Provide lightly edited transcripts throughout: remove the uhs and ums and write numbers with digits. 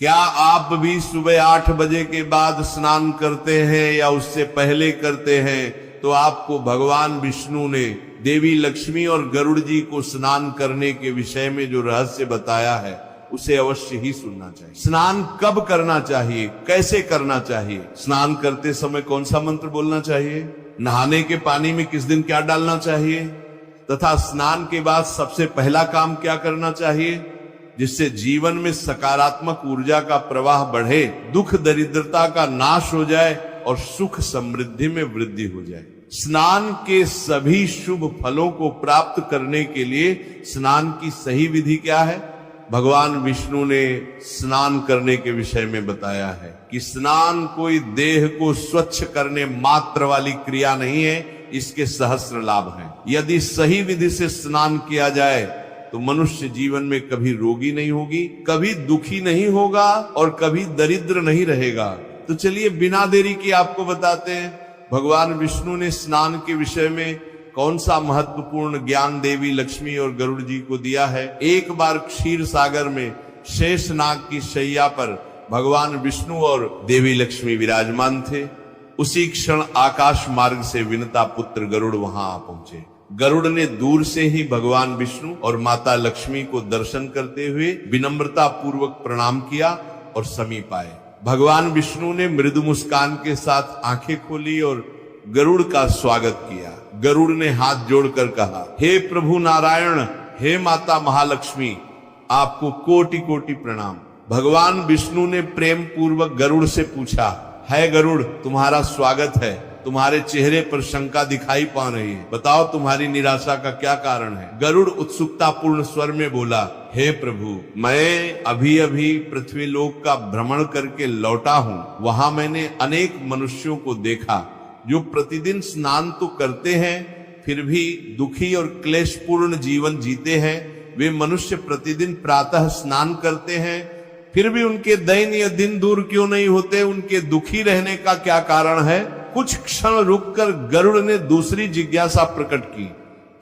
क्या आप भी सुबह 8 बजे के बाद स्नान करते हैं या उससे पहले करते हैं? तो आपको भगवान विष्णु ने देवी लक्ष्मी और गरुड़ जी को स्नान करने के विषय में जो रहस्य बताया है उसे अवश्य ही सुनना चाहिए। स्नान कब करना चाहिए, कैसे करना चाहिए, स्नान करते समय कौन सा मंत्र बोलना चाहिए, नहाने के पानी में किस दिन क्या डालना चाहिए, तथा स्नान के बाद सबसे पहला काम क्या करना चाहिए जिससे जीवन में सकारात्मक ऊर्जा का प्रवाह बढ़े, दुख दरिद्रता का नाश हो जाए और सुख समृद्धि में वृद्धि हो जाए। स्नान के सभी शुभ फलों को प्राप्त करने के लिए स्नान की सही विधि क्या है? भगवान विष्णु ने स्नान करने के विषय में बताया है कि स्नान कोई देह को स्वच्छ करने मात्र वाली क्रिया नहीं है, इसके सहस्र लाभ हैं। यदि सही विधि से स्नान किया जाए तो मनुष्य जीवन में कभी रोगी नहीं होगी, कभी दुखी नहीं होगा और कभी दरिद्र नहीं रहेगा। तो चलिए बिना देरी के आपको बताते हैं भगवान विष्णु ने स्नान के विषय में कौन सा महत्वपूर्ण ज्ञान देवी लक्ष्मी और गरुड़ जी को दिया है। एक बार क्षीर सागर में शेषनाग की शैया पर भगवान विष्णु और देवी लक्ष्मी विराजमान थे। उसी क्षण आकाश मार्ग से विनता पुत्र गरुड़ वहां आ पहुंचे। गरुड़ ने दूर से ही भगवान विष्णु और माता लक्ष्मी को दर्शन करते हुए विनम्रता पूर्वक प्रणाम किया और समीप आए। भगवान विष्णु ने मृदु मुस्कान के साथ आंखें खोली और गरुड़ का स्वागत किया। गरुड़ ने हाथ जोड़कर कहा, हे प्रभु नारायण, हे माता महालक्ष्मी, आपको कोटि कोटि प्रणाम। भगवान विष्णु ने प्रेम पूर्वक गरुड़ से पूछा, है गरुड़, तुम्हारा स्वागत है। तुम्हारे चेहरे पर शंका दिखाई पा रही है, बताओ तुम्हारी निराशा का क्या कारण है? गरुड़ उत्सुकता पूर्ण स्वर में बोला, हे प्रभु, मैं अभी अभी पृथ्वी लोक का भ्रमण करके लौटा हूँ। वहां मैंने अनेक मनुष्यों को देखा जो प्रतिदिन स्नान तो करते हैं फिर भी दुखी और क्लेशपूर्ण जीवन जीते हैं। वे मनुष्य प्रतिदिन प्रातः स्नान करते हैं फिर भी उनके दयनीय दिन दूर क्यों नहीं होते? उनके दुखी रहने का क्या कारण है? कुछ क्षण रुककर गरुड़ ने दूसरी जिज्ञासा प्रकट की,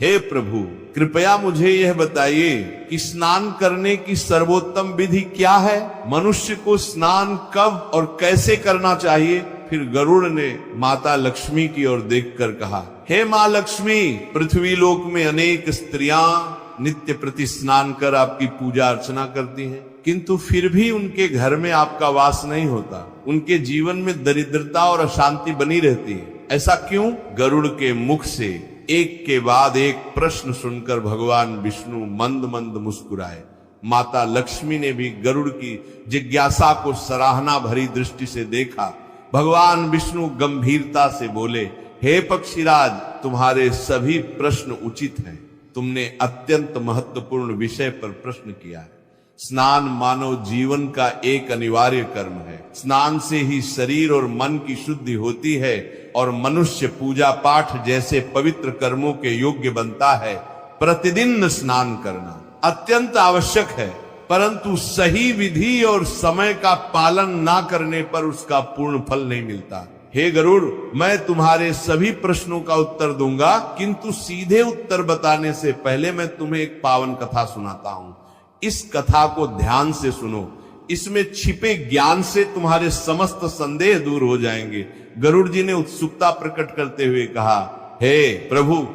हे प्रभु, कृपया मुझे यह बताइए कि स्नान करने की सर्वोत्तम विधि क्या है? मनुष्य को स्नान कब और कैसे करना चाहिए? फिर गरुड़ ने माता लक्ष्मी की ओर देखकर कहा, हे माँ लक्ष्मी, पृथ्वी लोक में अनेक स्त्रियां नित्य प्रति स्नान कर आपकी पूजा अर्चना करती हैं, किंतु फिर भी उनके घर में आपका वास नहीं होता। उनके जीवन में दरिद्रता और अशांति बनी रहती है। ऐसा क्यों? गरुड़ के मुख से एक के बाद एक प्रश्न सुनकर भगवान विष्णु मंद मंद मुस्कुराए। माता लक्ष्मी ने भी गरुड़ की जिज्ञासा को सराहना भरी दृष्टि से देखा। भगवान विष्णु गंभीरता से बोले, हे पक्षीराज, तुम्हारे सभी प्रश्न उचित हैं। तुमने अत्यंत महत्वपूर्ण विषय पर प्रश्न किया है। स्नान मानव जीवन का एक अनिवार्य कर्म है। स्नान से ही शरीर और मन की शुद्धि होती है और मनुष्य पूजा पाठ जैसे पवित्र कर्मों के योग्य बनता है। प्रतिदिन स्नान करना अत्यंत आवश्यक है, परंतु सही विधि और समय का पालन ना करने पर उसका पूर्ण फल नहीं मिलता। हे गरुड़, मैं तुम्हारे सभी प्रश्नों का उत्तर दूंगा, किंतु सीधे उत्तर बताने से पहले मैं तुम्हें एक पावन कथा सुनाता हूं। इस कथा को ध्यान से सुनो, इसमें छिपे ज्ञान से तुम्हारे समस्त संदेह दूर हो जाएंगे। गरुड़ जी ने उत्सुकता प्रकट करते हुए कहा, हे प्रभु,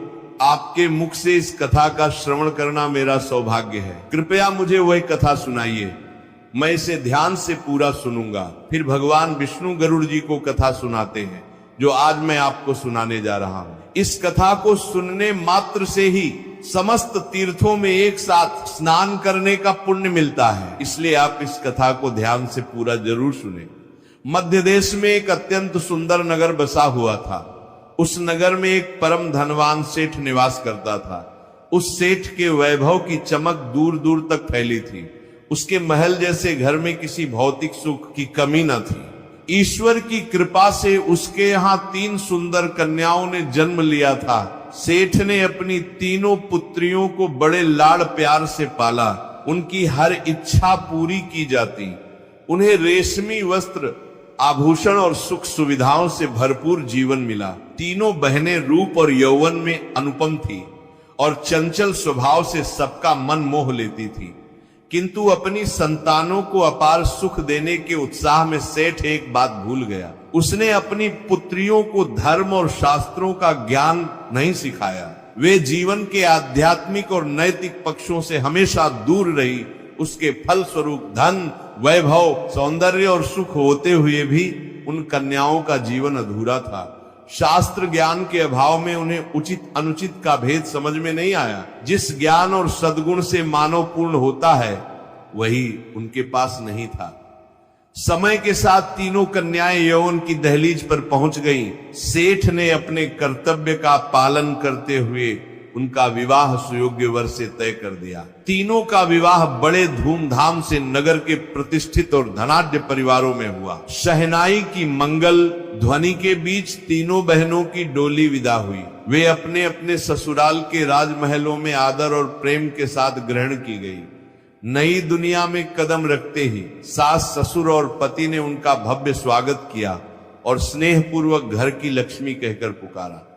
आपके मुख से इस कथा का श्रवण करना मेरा सौभाग्य है। कृपया मुझे वह कथा सुनाइए, मैं इसे ध्यान से पूरा सुनूंगा। फिर भगवान विष्णु गरुड़ जी को कथा सुनाते हैं जो आज मैं आपको सुनाने जा रहा हूं। इस कथा को सुनने मात्र से ही समस्त तीर्थों में एक साथ स्नान करने का पुण्य मिलता है, इसलिए आप इस कथा को ध्यान से पूरा जरूर सुने। मध्य देश में एक अत्यंत सुंदर नगर बसा हुआ था। उस नगर में एक परम धनवान सेठ निवास करता था। उस सेठ के वैभव की चमक दूर दूर तक फैली थी। उसके महल जैसे घर में किसी भौतिक सुख की कमी न थी। ईश्वर की कृपा से उसके यहाँ 3 सुंदर कन्याओं ने जन्म लिया था। सेठ ने अपनी तीनों पुत्रियों को बड़े लाड़ प्यार से पाला। उनकी हर इच्छा पूरी की जाती। उन्हें रेशमी वस्त्र, आभूषण और सुख सुविधाओं से भरपूर जीवन मिला। तीनों बहनें रूप और यौवन में अनुपम थी और चंचल स्वभाव से सबका मन मोह लेती थी। किंतु अपनी संतानों को अपार सुख देने के उत्साह में सेठ एक बात भूल गया। उसने अपनी पुत्रियों को धर्म और शास्त्रों का ज्ञान नहीं सिखाया। वे जीवन के आध्यात्मिक और नैतिक पक्षों से हमेशा दूर रही। उसके फलस्वरूप धन, वैभव, सौंदर्य और सुख होते हुए भी उन कन्याओं का जीवन अधूरा था। शास्त्र ज्ञान के अभाव में उन्हें उचित अनुचित का भेद समझ में नहीं आया। जिस ज्ञान और सद्गुण से मानव पूर्ण होता है वही उनके पास नहीं था। समय के साथ तीनों कन्याएं यौवन की दहलीज पर पहुंच गईं। सेठ ने अपने कर्तव्य का पालन करते हुए उनका विवाह सुयोग्य वर से तय कर दिया। तीनों का विवाह बड़े धूमधाम से नगर के प्रतिष्ठित और धनाढ्य परिवारों में हुआ। शहनाई की मंगल ध्वनि के बीच तीनों बहनों की डोली विदा हुई। वे अपने अपने ससुराल के राजमहलों में आदर और प्रेम के साथ ग्रहण की गई। नई दुनिया में कदम रखते ही सास, ससुर और पति ने उनका भव्य स्वागत किया और स्नेहपूर्वक घर की लक्ष्मी कहकर पुकारा।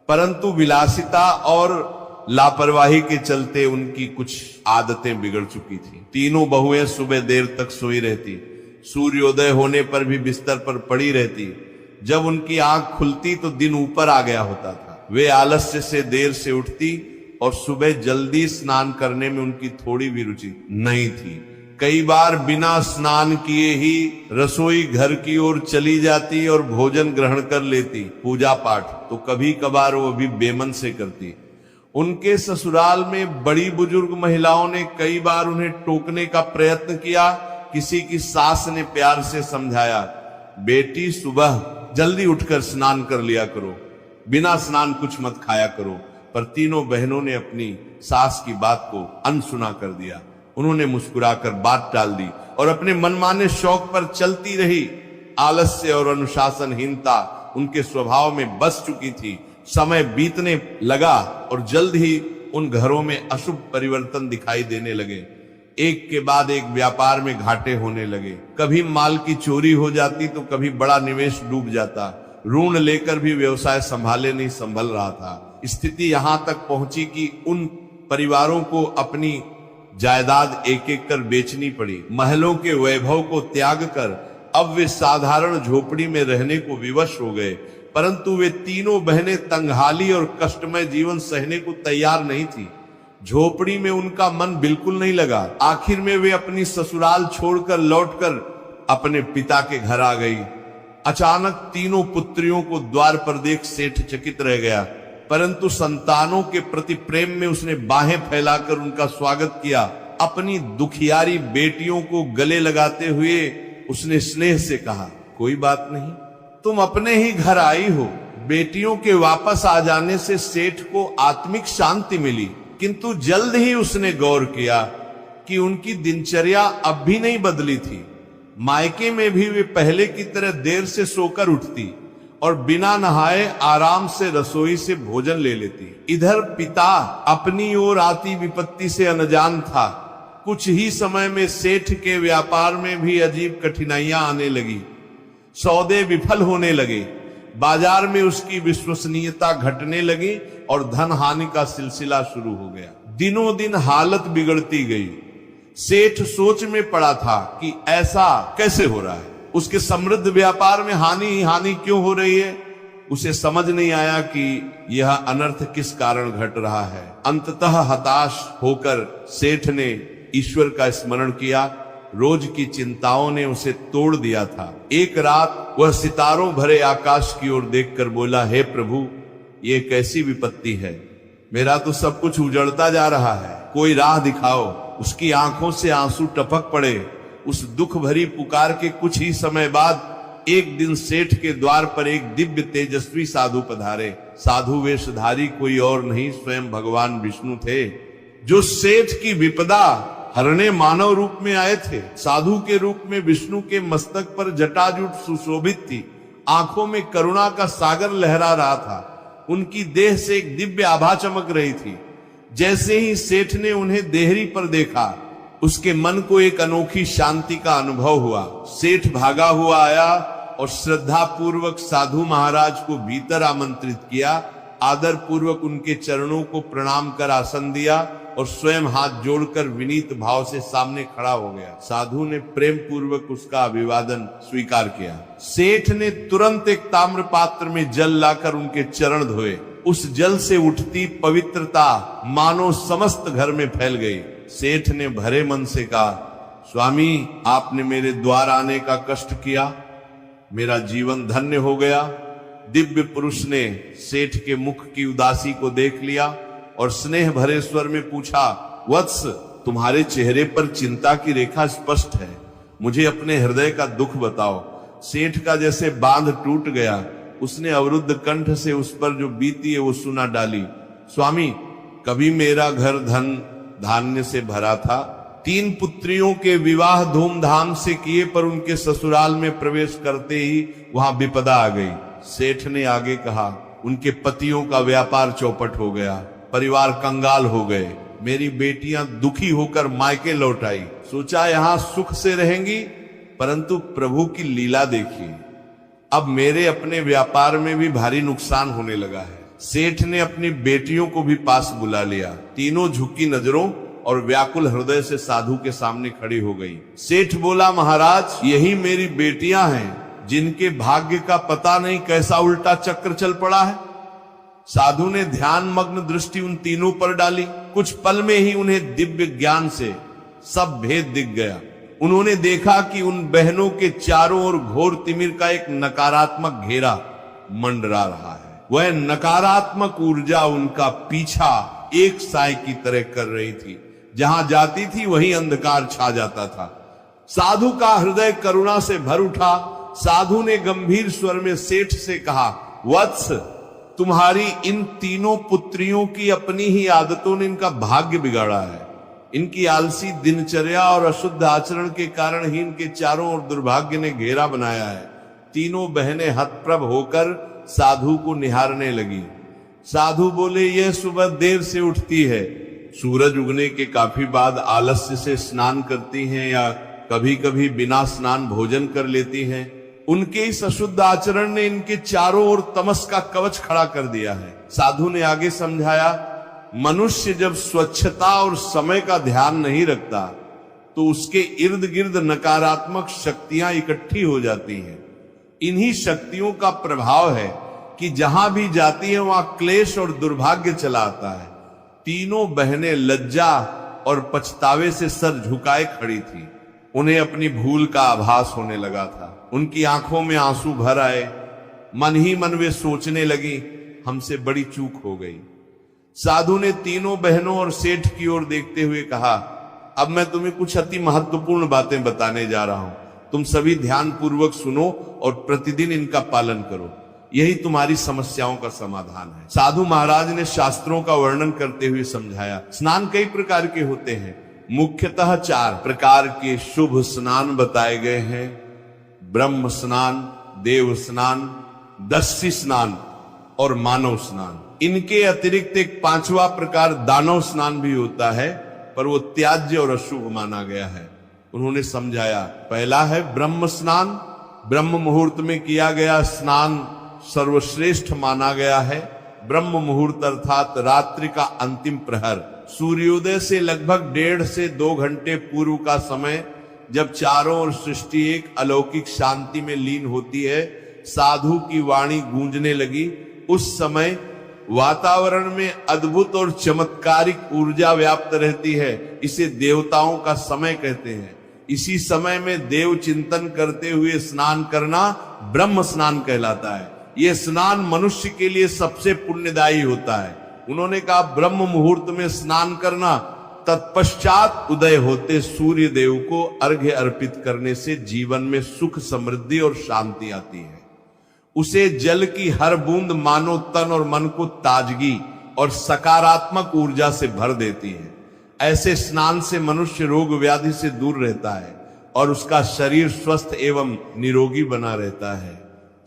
परंतु विलासिता और लापरवाही के चलते उनकी कुछ आदतें बिगड़ चुकी थी। तीनों बहुएं सुबह देर तक सोई रहती, सूर्योदय होने पर भी बिस्तर पर पड़ी रहती। जब उनकी आंख खुलती तो दिन ऊपर आ गया होता था। वे आलस्य से देर से उठती और सुबह जल्दी स्नान करने में उनकी थोड़ी भी रुचि नहीं थी। कई बार बिना स्नान किए ही रसोई घर की ओर चली जाती और भोजन ग्रहण कर लेती। पूजा पाठ तो कभी कभार वो भी बेमन से करती। उनके ससुराल में बड़ी बुजुर्ग महिलाओं ने कई बार उन्हें टोकने का प्रयत्न किया। किसी की सास ने प्यार से समझाया, बेटी सुबह जल्दी उठकर स्नान कर लिया करो, बिना स्नान कुछ मत खाया करो। पर तीनों बहनों ने अपनी सास की बात को अनसुना कर दिया। उन्होंने मुस्कुराकर बात टाल दी और अपने मनमाने शौक पर चलती रही। आलस्य और अनुशासनहीनता उनके स्वभाव में बस चुकी थी। समय बीतने लगा और जल्द ही उन घरों में अशुभ परिवर्तन दिखाई देने लगे। एक के बाद एक व्यापार में घाटे होने लगे। कभी माल की चोरी हो जाती तो कभी बड़ा निवेश डूब जाता। ऋण लेकर भी व्यवसाय संभाले नहीं संभल रहा था। स्थिति यहां तक पहुंची कि उन परिवारों को अपनी जायदाद एक एक कर बेचनी पड़ी। महलों के वैभव को त्याग कर अब वे साधारण झोपड़ी में रहने को विवश हो गए। परंतु वे तीनों बहनें तंगहाली और कष्टमय जीवन सहने को तैयार नहीं थी। झोपड़ी में उनका मन बिल्कुल नहीं लगा। आखिर में वे अपनी ससुराल छोड़कर लौटकर अपने पिता के घर आ गई। अचानक तीनों पुत्रियों को द्वार पर देख सेठ चकित रह गया। परंतु संतानों के प्रति प्रेम में उसने बाहें फैलाकर उनका स्वागत किया। अपनी दुखियारी बेटियों को गले लगाते हुए उसने स्नेह से कहा, कोई बात नहीं, तुम अपने ही घर आई हो। बेटियों के वापस आ जाने से सेठ को आत्मिक शांति मिली। किंतु जल्द ही उसने गौर किया कि उनकी दिनचर्या अब भी नहीं बदली थी। मायके में भी वे पहले की तरह देर से सोकर उठती और बिना नहाए आराम से रसोई से भोजन ले लेती। इधर पिता अपनी ओर आती विपत्ति से अनजान था। कुछ ही समय में सेठ के व्यापार में भी अजीब कठिनाइयां आने लगी। सौदे विफल होने लगे। बाजार में उसकी विश्वसनीयता घटने लगी और धन हानि का सिलसिला शुरू हो गया। दिनों दिन हालत बिगड़ती गई। सेठ सोच में पड़ा था कि ऐसा कैसे हो रहा है। उसके समृद्ध व्यापार में हानि ही हानि क्यों हो रही है। उसे समझ नहीं आया कि यह अनर्थ किस कारण घट रहा है। अंततः हताश होकर सेठ ने ईश्वर का स्मरण किया। रोज की चिंताओं ने उसे तोड़ दिया था। एक रात वह सितारों भरे आकाश की ओर देखकर बोला, हे प्रभु, ये कैसी विपत्ति है। मेरा तो सब कुछ उजड़ता जा रहा है, कोई राह दिखाओ। उसकी आंखों से आंसू टपक पड़े। उस दुख भरी पुकार के कुछ ही समय बाद एक दिन सेठ के द्वार पर एक दिव्य तेजस्वी साधु पधारे। साधु वेशधारी कोई और नहीं, स्वयं भगवान विष्णु थे, जो सेठ की विपदा हरने मानव रूप में आए थे। साधु के रूप में विष्णु के मस्तक पर जटाजूट सुशोभित थी। आंखों में करुणा का सागर लहरा रहा था। उनकी देह से एक दिव्य आभा चमक रही थी। जैसे ही सेठ ने उन्हें देहरी पर देखा, उसके मन को एक अनोखी शांति का अनुभव हुआ। सेठ भागा हुआ आया और श्रद्धा पूर्वक साधु महाराज को भीतर आमंत्रित किया। आदर पूर्वक उनके चरणों को प्रणाम कर आसन दिया और स्वयं हाथ जोड़कर विनीत भाव से सामने खड़ा हो गया। साधु ने प्रेम पूर्वक उसका अभिवादन स्वीकार किया। सेठ ने तुरंत एक ताम्र पात्र में जल लाकर उनके चरण धोए। उस जल से उठती पवित्रता मानो समस्त घर में फैल गई। सेठ ने भरे मन से कहा, स्वामी, आपने मेरे द्वार आने का कष्ट किया, मेरा जीवन धन्य हो गया। दिव्य पुरुष ने सेठ के मुख की उदासी को देख लिया और स्नेह भरे स्वर में पूछा, वत्स, तुम्हारे चेहरे पर चिंता की रेखा स्पष्ट है, मुझे अपने हृदय का दुख बताओ। सेठ का जैसे बांध टूट गया, उसने अवरुद्ध कंठ से उस पर जो बीती है वो सुना डाली। स्वामी, कभी मेरा घर धन धान्य से भरा था, 3 पुत्रियों के विवाह धूमधाम से किए, पर उनके ससुराल में प्रवेश करते ही वहां विपदा आ गई। सेठ ने आगे कहा, उनके पतियों का व्यापार चौपट हो गया, परिवार कंगाल हो गए, मेरी बेटियां दुखी होकर मायके लौट आई। सोचा यहां सुख से रहेंगी, परंतु प्रभु की लीला देखिए, अब मेरे अपने व्यापार में भी भारी नुकसान होने लगा है। सेठ ने अपनी बेटियों को भी पास बुला लिया। तीनों झुकी नजरों और व्याकुल हृदय से साधु के सामने खड़ी हो गई। सेठ बोला, महाराज, यही मेरी बेटियां हैं जिनके भाग्य का पता नहीं कैसा उल्टा चक्र चल पड़ा है। साधु ने ध्यान मग्न दृष्टि उन तीनों पर डाली। कुछ पल में ही उन्हें दिव्य ज्ञान से सब भेद दिख गया। उन्होंने देखा कि उन बहनों के चारों ओर घोर तिमिर का एक नकारात्मक घेरा मंडरा रहा है। वह नकारात्मक ऊर्जा उनका पीछा एक साय की तरह कर रही थी। जहां जाती थी वहीं अंधकार छा जाता था। साधु का हृदय करुणा से भर उठा। साधु ने गंभीर स्वर में सेठ से कहा, वत्स, तुम्हारी इन तीनों पुत्रियों की अपनी ही आदतों ने इनका भाग्य बिगाड़ा है। इनकी आलसी दिनचर्या और अशुद्ध आचरण के कारण ही इनके चारों ओर दुर्भाग्य ने घेरा बनाया है। तीनों बहनें हतप्रभ होकर साधु को निहारने लगी। साधु बोले, यह सुबह देर से उठती है, सूरज उगने के काफी बाद आलस्य से स्नान करती हैं या कभी कभी बिना स्नान भोजन कर लेती हैं। उनके इस अशुद्ध आचरण ने इनके चारों ओर तमस का कवच खड़ा कर दिया है। साधु ने आगे समझाया, मनुष्य जब स्वच्छता और समय का ध्यान नहीं रखता तो उसके इर्द गिर्द नकारात्मक शक्तियां इकट्ठी हो जाती हैं। इन्हीं शक्तियों का प्रभाव है कि जहां भी जाती है वहां क्लेश और दुर्भाग्य चला आता है। तीनों बहनें लज्जा और पछतावे से सर झुकाए खड़ी थी। उन्हें अपनी भूल का आभास होने लगा था। उनकी आंखों में आंसू भर आए। मन ही मन वे सोचने लगी, हमसे बड़ी चूक हो गई। साधु ने तीनों बहनों और सेठ की ओर देखते हुए कहा, अब मैं तुम्हें कुछ अति महत्वपूर्ण बातें बताने जा रहा हूं। तुम सभी ध्यान पूर्वक सुनो और प्रतिदिन इनका पालन करो, यही तुम्हारी समस्याओं का समाधान है। साधु महाराज ने शास्त्रों का वर्णन करते हुए समझाया, स्नान कई प्रकार के होते हैं। मुख्यतः 4 प्रकार के शुभ स्नान बताए गए हैं। ब्रह्म स्नान, देव स्नान, दस्यु स्नान और मानव स्नान। इनके अतिरिक्त एक 5वां प्रकार दानव स्नान भी होता है, पर वो त्याज्य और अशुभ माना गया है। उन्होंने समझाया, पहला है ब्रह्म स्नान। ब्रह्म मुहूर्त में किया गया स्नान सर्वश्रेष्ठ माना गया है। ब्रह्म मुहूर्त अर्थात रात्रि का अंतिम प्रहर, सूर्योदय से लगभग 1.5 से 2 घंटे पूर्व का समय, जब चारों ओर सृष्टि एक अलौकिक शांति में लीन होती है, साधु की वाणी गूंजने लगी। उस समय वातावरण में अद्भुत और चमत्कारिक ऊर्जा व्याप्त रहती है। इसे देवताओं का समय कहते हैं। इसी समय में देव चिंतन करते हुए स्नान करना ब्रह्म स्नान कहलाता है। यह स्नान मनुष्य के लिए सबसे पुण्यदायी होता है। उन्होंने कहा, ब्रह्म मुहूर्त में स्नान करना, तत्पश्चात उदय होते सूर्य देव को अर्घ्य अर्पित करने से जीवन में सुख, समृद्धि और शांति आती है। उसे जल की हर बूंद मानो तन और मन को ताजगी और सकारात्मक ऊर्जा से भर देती है। ऐसे स्नान से मनुष्य रोग व्याधि से दूर रहता है और उसका शरीर स्वस्थ एवं निरोगी बना रहता है।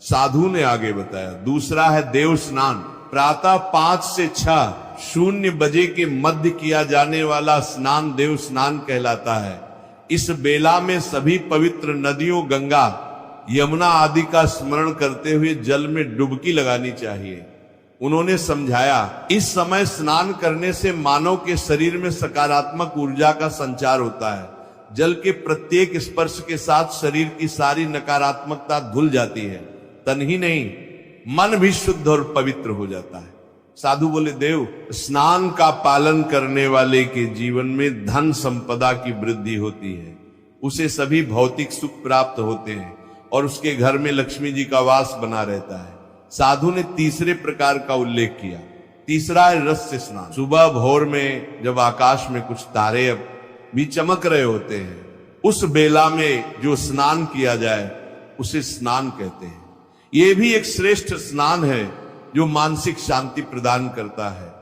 साधु ने आगे बताया, दूसरा है देव स्नान। प्रातः 5 से 6:00 बजे के मध्य किया जाने वाला स्नान देव स्नान कहलाता है। इस बेला में सभी पवित्र नदियों, गंगा, यमुना आदि का स्मरण करते हुए जल में डुबकी लगानी चाहिए। उन्होंने समझाया, इस समय स्नान करने से मानव के शरीर में सकारात्मक ऊर्जा का संचार होता है। जल के प्रत्येक स्पर्श के साथ शरीर की सारी नकारात्मकता धुल जाती है। तन ही नहीं, मन भी शुद्ध और पवित्र हो जाता है। साधु बोले, देव, स्नान का पालन करने वाले के जीवन में धन संपदा की वृद्धि होती है, उसे सभी भौतिक सुख प्राप्त होते हैं और उसके घर में लक्ष्मी जी का वास बना रहता है। साधु ने तीसरे प्रकार का उल्लेख किया। तीसरा है रस से स्नान। सुबह भोर में जब आकाश में कुछ तारे भी चमक रहे होते हैं, उस बेला में जो स्नान किया जाए उसे स्नान कहते हैं। यह भी एक श्रेष्ठ स्नान है जो मानसिक शांति प्रदान करता है।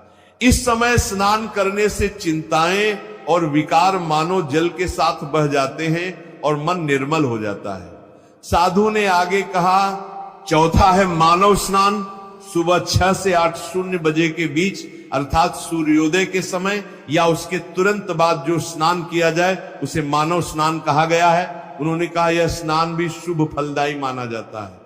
इस समय स्नान करने से चिंताएं और विकार मानो जल के साथ बह जाते हैं और मन निर्मल हो जाता है। साधु ने आगे कहा, चौथा है मानव स्नान। सुबह 6 से 8:00 बजे के बीच अर्थात सूर्योदय के समय या उसके तुरंत बाद जो स्नान किया जाए उसे मानव स्नान कहा गया है। उन्होंने कहा यह स्नान भी शुभ फलदायी माना जाता है।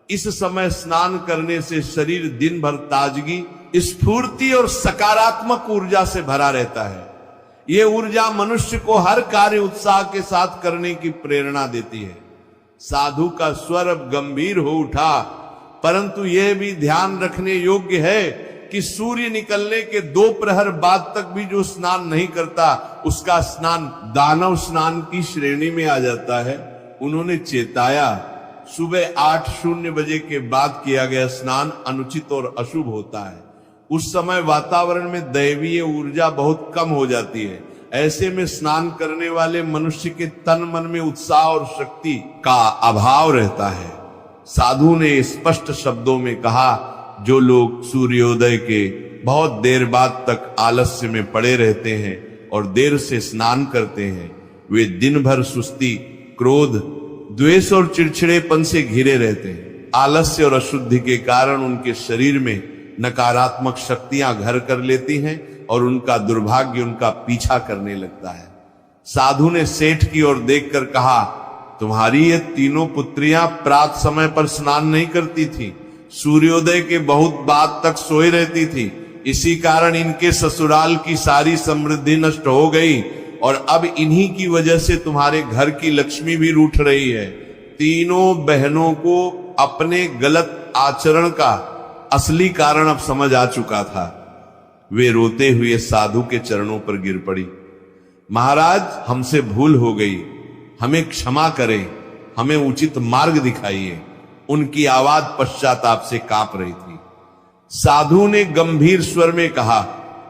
इस समय स्नान करने से शरीर दिन भर ताजगी, स्फूर्ति और सकारात्मक ऊर्जा से भरा रहता है। ये ऊर्जा मनुष्य को हर कार्य उत्साह के साथ करने की प्रेरणा देती है। साधु का स्वर अब गंभीर हो उठा, परंतु यह भी ध्यान रखने योग्य है कि सूर्य निकलने के 2 प्रहर बाद तक भी जो स्नान नहीं करता उसका स्नान दानव स्नान की श्रेणी में आ जाता है। उन्होंने चेताया, सुबह 8:00 बजे के बाद किया गया स्नान अनुचित और अशुभ होता है। उस समय वातावरण में दैवीय ऊर्जा बहुत कम हो जाती है। ऐसे में स्नान करने वाले मनुष्य के तन मन में उत्साह और शक्ति का अभाव रहता है। साधु ने स्पष्ट शब्दों में कहा, जो लोग सूर्योदय के बहुत देर बाद तक आलस्य में पड़े रहते हैं और देर से स्नान करते हैं, वे दिन भर सुस्ती, क्रोध, द्वेष और चिड़चिड़ेपन से घिरे रहते हैं। आलस्य और अशुद्धि के कारण उनके शरीर में नकारात्मक शक्तियां घर कर लेती हैं और उनका दुर्भाग्य उनका पीछा करने लगता है। साधु ने सेठ की ओर देखकर कहा, तुम्हारी ये तीनों पुत्रियां प्रात समय पर स्नान नहीं करती थी, सूर्योदय के बहुत बाद तक सोए रहती थी। इसी कारण इनके ससुराल की सारी समृद्धि नष्ट हो गई और अब इन्हीं की वजह से तुम्हारे घर की लक्ष्मी भी रूठ रही है। तीनों बहनों को अपने गलत आचरण का असली कारण अब समझ आ चुका था। वे रोते हुए साधु के चरणों पर गिर पड़ी। महाराज, हमसे भूल हो गई, हमें क्षमा करें, हमें उचित मार्ग दिखाइए। उनकी आवाज पश्चाताप से कांप रही थी। साधु ने गंभीर स्वर में कहा,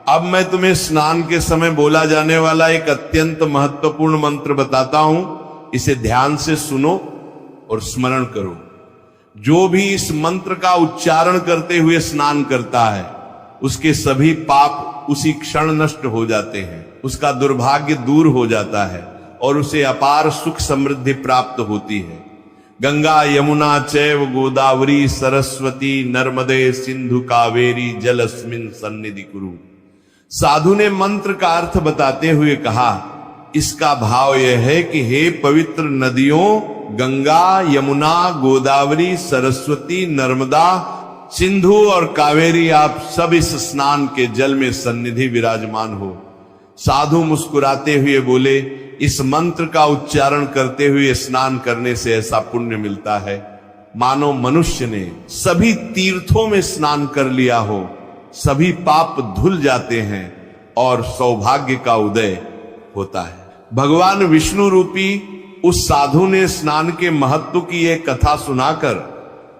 अब मैं तुम्हें स्नान के समय बोला जाने वाला एक अत्यंत महत्वपूर्ण मंत्र बताता हूं, इसे ध्यान से सुनो और स्मरण करो। जो भी इस मंत्र का उच्चारण करते हुए स्नान करता है, उसके सभी पाप उसी क्षण नष्ट हो जाते हैं, उसका दुर्भाग्य दूर हो जाता है और उसे अपार सुख समृद्धि प्राप्त होती है। गंगा यमुना चैव गोदावरी सरस्वती नर्मदे सिंधु कावेरी जलस्मिन सन्निधि कुरु। साधु ने मंत्र का अर्थ बताते हुए कहा, इसका भाव यह है कि हे पवित्र नदियों, गंगा, यमुना, गोदावरी, सरस्वती, नर्मदा, सिंधु और कावेरी, आप सब इस स्नान के जल में सन्निधि विराजमान हो। साधु मुस्कुराते हुए बोले, इस मंत्र का उच्चारण करते हुए स्नान करने से ऐसा पुण्य मिलता है मानो मनुष्य ने सभी तीर्थों में स्नान कर लिया हो, सभी पाप धुल जाते हैं और सौभाग्य का उदय होता है। भगवान विष्णु रूपी उस साधु ने स्नान के महत्व की एक कथा सुनाकर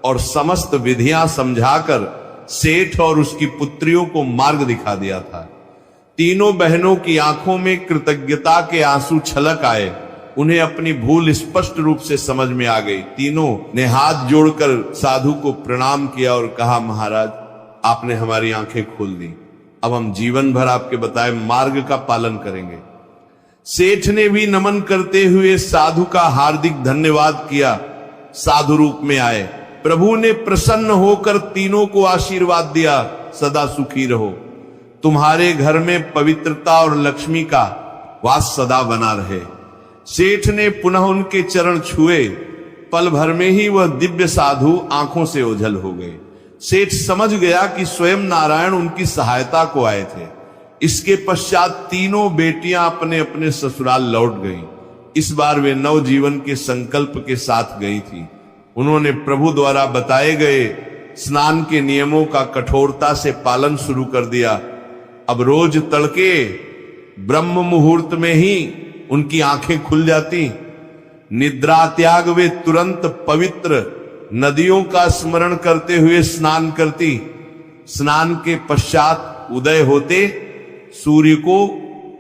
और समस्त विधियां समझाकर सेठ और उसकी पुत्रियों को मार्ग दिखा दिया था। तीनों बहनों की आंखों में कृतज्ञता के आंसू छलक आए। उन्हें अपनी भूल स्पष्ट रूप से समझ में आ गई। तीनों ने हाथ जोड़कर साधु को प्रणाम किया और कहा, महाराज, आपने हमारी आंखें खोल दी, अब हम जीवन भर आपके बताए मार्ग का पालन करेंगे। सेठ ने भी नमन करते हुए साधु का हार्दिक धन्यवाद किया। साधु रूप में आए। प्रभु ने प्रसन्न होकर तीनों को आशीर्वाद दिया, सदा सुखी रहो, तुम्हारे घर में पवित्रता और लक्ष्मी का वास सदा बना रहे। सेठ ने पुनः उनके चरण छुए। पल भर में ही वह दिव्य साधु आंखों से ओझल हो गए। सेठ समझ गया कि स्वयं नारायण उनकी सहायता को आए थे। इसके पश्चात तीनों बेटियां अपने अपने ससुराल लौट गईं। इस बार वे नवजीवन के संकल्प के साथ गई थी। उन्होंने प्रभु द्वारा बताए गए स्नान के नियमों का कठोरता से पालन शुरू कर दिया। अब रोज तड़के ब्रह्म मुहूर्त में ही उनकी आंखें खुल जाती। निद्रा त्याग वे तुरंत पवित्र नदियों का स्मरण करते हुए स्नान करती। स्नान के पश्चात उदय होते सूर्य को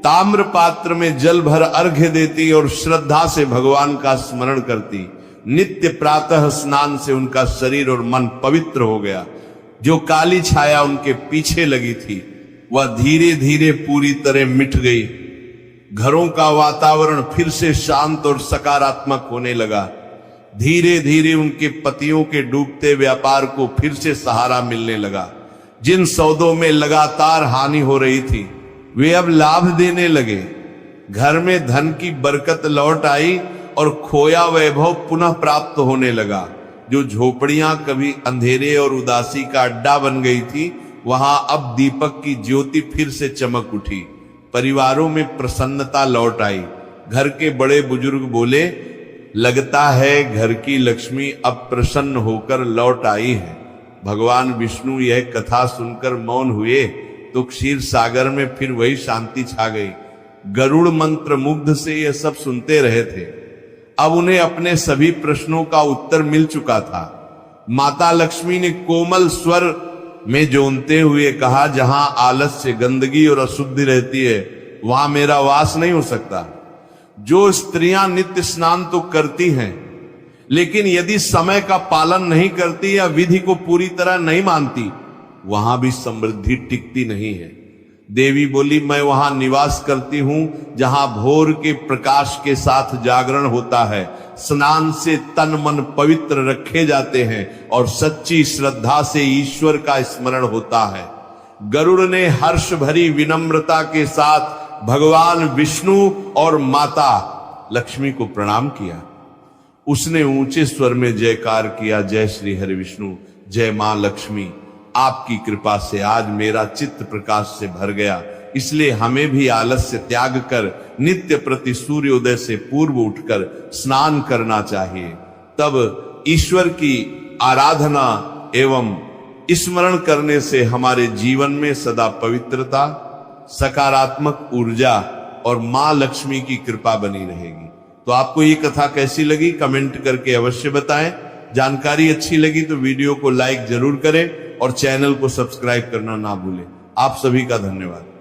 ताम्र पात्र में जल भर अर्घ्य देती और श्रद्धा से भगवान का स्मरण करती। नित्य प्रातः स्नान से उनका शरीर और मन पवित्र हो गया। जो काली छाया उनके पीछे लगी थी वह धीरे धीरे पूरी तरह मिट गई। घरों का वातावरण फिर से शांत और सकारात्मक होने लगा। धीरे धीरे उनके पतियों के डूबते व्यापार को फिर से सहारा मिलने लगा। जिन सौदों में लगातार हानि हो रही थी वे अब लाभ देने लगे। घर में धन की बरकत लौट आई और खोया वैभव पुनः प्राप्त होने लगा। जो झोपड़ियां कभी अंधेरे और उदासी का अड्डा बन गई थी वहां अब दीपक की ज्योति फिर से चमक उठी। परिवारों में प्रसन्नता लौट आई। घर के बड़े बुजुर्ग बोले, लगता है घर की लक्ष्मी अब प्रसन्न होकर लौट आई है। भगवान विष्णु यह कथा सुनकर मौन हुए तो क्षीर सागर में फिर वही शांति छा गई। गरुड़ मंत्र मुग्ध से यह सब सुनते रहे थे। अब उन्हें अपने सभी प्रश्नों का उत्तर मिल चुका था। माता लक्ष्मी ने कोमल स्वर में जोनते हुए कहा, जहां आलस्य, गंदगी और अशुद्धि रहती है वहां मेरा वास नहीं हो सकता। जो स्त्रियां नित्य स्नान तो करती हैं लेकिन यदि समय का पालन नहीं करती या विधि को पूरी तरह नहीं मानती वहां भी समृद्धि टिकती नहीं है। देवी बोली, मैं वहां निवास करती हूं जहां भोर के प्रकाश के साथ जागरण होता है, स्नान से तन मन पवित्र रखे जाते हैं और सच्ची श्रद्धा से ईश्वर का स्मरण होता है। गरुड़ ने हर्ष भरी विनम्रता के साथ भगवान विष्णु और माता लक्ष्मी को प्रणाम किया। उसने ऊंचे स्वर में जयकार किया, जय श्री हरि विष्णु, जय मां लक्ष्मी। आपकी कृपा से आज मेरा चित्त प्रकाश से भर गया, इसलिए हमें भी आलस्य त्याग कर नित्य प्रति सूर्योदय से पूर्व उठकर स्नान करना चाहिए। तब ईश्वर की आराधना एवं स्मरण करने से हमारे जीवन में सदा पवित्रता, सकारात्मक ऊर्जा और मां लक्ष्मी की कृपा बनी रहेगी। तो आपको ये कथा कैसी लगी कमेंट करके अवश्य बताएं। जानकारी अच्छी लगी तो वीडियो को लाइक जरूर करें और चैनल को सब्सक्राइब करना ना भूलें। आप सभी का धन्यवाद।